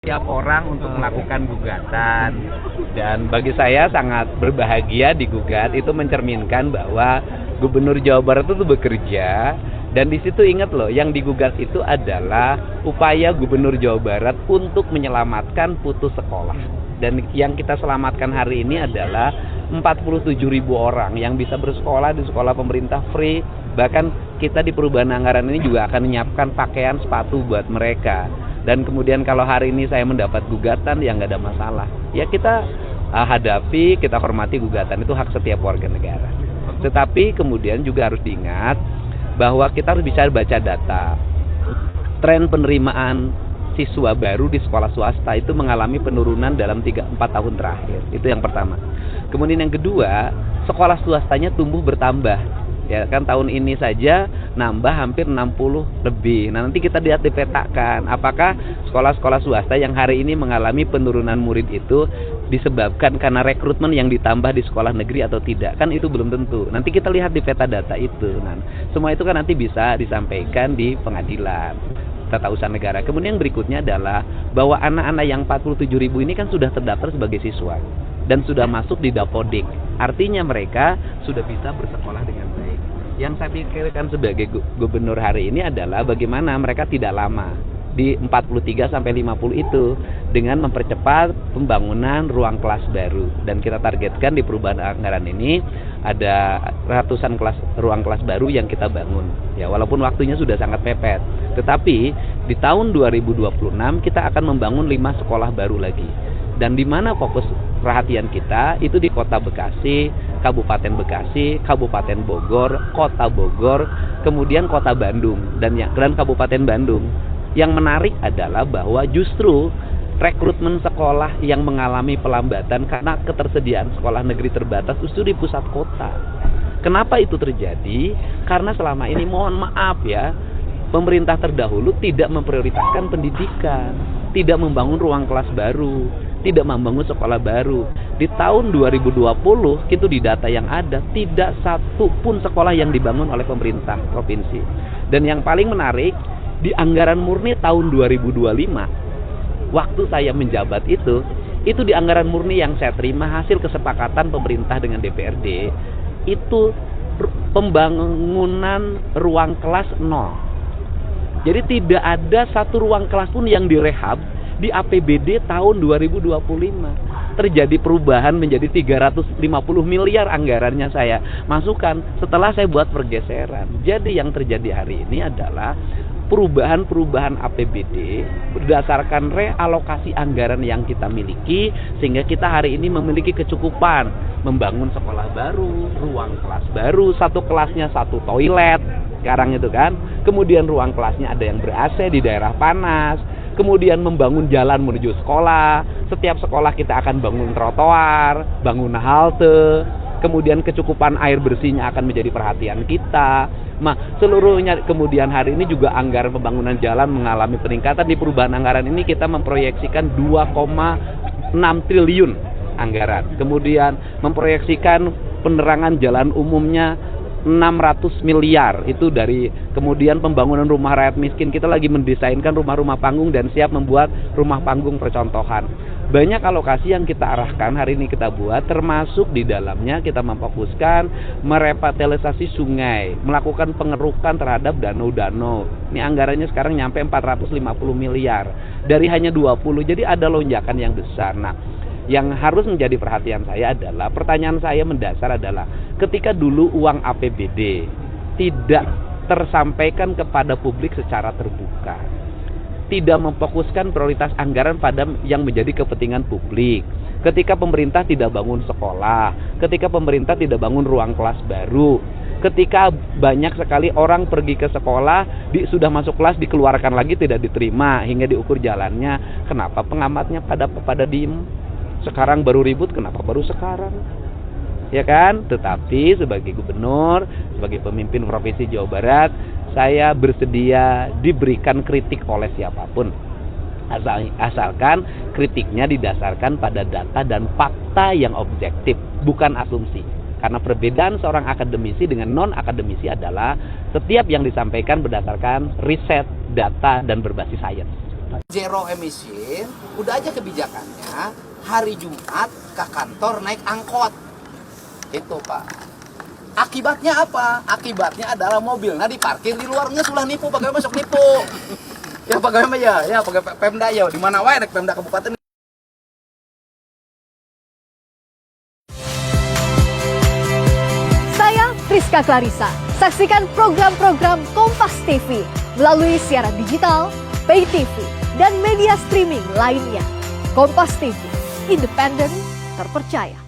Tiap orang untuk melakukan gugatan, dan bagi saya sangat berbahagia digugat. Itu mencerminkan bahwa Gubernur Jawa Barat itu bekerja, dan di situ ingat loh, yang digugat itu adalah upaya Gubernur Jawa Barat untuk menyelamatkan putus sekolah. Dan yang kita selamatkan hari ini adalah 47.000 orang yang bisa bersekolah di sekolah pemerintah free. Bahkan kita di perubahan anggaran ini juga akan menyiapkan pakaian, sepatu buat mereka. Dan kemudian kalau hari ini saya mendapat gugatan, ya nggak ada masalah. Ya kita hadapi, kita hormati gugatan, itu hak setiap warga negara. Tetapi kemudian juga harus diingat bahwa kita harus bisa baca data. Tren penerimaan siswa baru di sekolah swasta itu mengalami penurunan dalam 3-4 tahun terakhir. Itu yang pertama. Kemudian yang kedua, sekolah swastanya tumbuh bertambah. Ya kan, tahun ini saja nambah hampir 60 lebih. Nah, nanti kita lihat dipetakan apakah sekolah-sekolah swasta yang hari ini mengalami penurunan murid itu disebabkan karena rekrutmen yang ditambah di sekolah negeri atau tidak. Kan itu belum tentu. Nanti kita lihat di peta data itu. Nah, semua itu kan nanti bisa disampaikan di pengadilan tata usaha negara. Kemudian berikutnya adalah bahwa anak-anak yang 47.000 ini kan sudah terdaftar sebagai siswa dan sudah masuk di Dapodik. Artinya mereka sudah bisa bersekolah dengan baik. Yang saya pikirkan sebagai gubernur hari ini adalah bagaimana mereka tidak lama di 43 sampai 50 itu dengan mempercepat pembangunan ruang kelas baru. Dan kita targetkan di perubahan anggaran ini ada ratusan ruang kelas baru yang kita bangun. Ya, walaupun waktunya sudah sangat mepet. Tetapi di tahun 2026 kita akan membangun 5 sekolah baru lagi. Dan di mana fokus perhatian kita itu di Kota Bekasi, Kabupaten Bekasi, Kabupaten Bogor, Kota Bogor, kemudian Kota Bandung dan Kabupaten Bandung. Yang menarik adalah bahwa justru rekrutmen sekolah yang mengalami pelambatan karena ketersediaan sekolah negeri terbatas justru di pusat kota. Kenapa itu terjadi? Karena selama ini, mohon maaf ya, pemerintah terdahulu tidak memprioritaskan pendidikan, tidak membangun ruang kelas baru, tidak membangun sekolah baru. Di tahun 2020 itu di data yang ada tidak satu pun sekolah yang dibangun oleh pemerintah provinsi. Dan yang paling menarik, di anggaran murni tahun 2025 waktu saya menjabat itu di anggaran murni yang saya terima hasil kesepakatan pemerintah dengan DPRD itu pembangunan ruang kelas 0. Jadi tidak ada satu ruang kelas pun yang direhab di APBD tahun 2025. Terjadi perubahan menjadi 350 miliar anggarannya saya masukkan setelah saya buat pergeseran. Jadi yang terjadi hari ini adalah perubahan APBD berdasarkan realokasi anggaran yang kita miliki, sehingga kita hari ini memiliki kecukupan membangun sekolah baru, ruang kelas baru, satu kelasnya satu toilet sekarang itu kan, kemudian ruang kelasnya ada yang ber-AC di daerah panas, kemudian membangun jalan menuju sekolah, setiap sekolah kita akan bangun trotoar, bangun halte, kemudian kecukupan air bersihnya akan menjadi perhatian kita. Nah, seluruhnya kemudian hari ini juga anggaran pembangunan jalan mengalami peningkatan. Di perubahan anggaran ini kita memproyeksikan 2,6 triliun anggaran. Kemudian memproyeksikan penerangan jalan umumnya 600 miliar itu dari, kemudian pembangunan rumah rakyat miskin, kita lagi mendesainkan rumah-rumah panggung dan siap membuat rumah panggung percontohan. Banyak alokasi yang kita arahkan hari ini kita buat, termasuk di dalamnya kita memfokuskan merevitalisasi sungai, melakukan pengerukan terhadap danau-danau. Ini anggarannya sekarang nyampe 450 miliar dari hanya 20, jadi ada lonjakan yang besar. Nah, yang harus menjadi perhatian saya adalah, pertanyaan saya mendasar adalah, ketika dulu uang APBD tidak tersampaikan kepada publik secara terbuka, tidak memfokuskan prioritas anggaran pada yang menjadi kepentingan publik, ketika pemerintah tidak bangun sekolah, ketika pemerintah tidak bangun ruang kelas baru, ketika banyak sekali orang pergi ke sekolah, sudah masuk kelas dikeluarkan lagi tidak diterima hingga diukur jalannya, kenapa pengamatnya pada diem? Sekarang baru ribut, kenapa baru sekarang? Ya kan? Tetapi sebagai gubernur, sebagai pemimpin Provinsi Jawa Barat, saya bersedia diberikan kritik oleh siapapun. Asalkan kritiknya didasarkan pada data dan fakta yang objektif, bukan asumsi. Karena perbedaan seorang akademisi dengan non-akademisi adalah setiap yang disampaikan berdasarkan riset, data, dan berbasis sains. Zero emission, udah aja kebijakannya hari Jumat ke kantor naik angkot. Itu Pak. Akibatnya apa? Akibatnya adalah mobilnya diparkir di luar, nggak sulah nipu, pegawai masuk nipu. Ya pegawai mah ya pegawai Pemda ya, di mana wae naik Pemda kabupaten. Saya Rizka Clarissa. Saksikan program-program Kompas TV melalui siaran digital, pay TV, dan media streaming lainnya. Kompas TV, independen, terpercaya.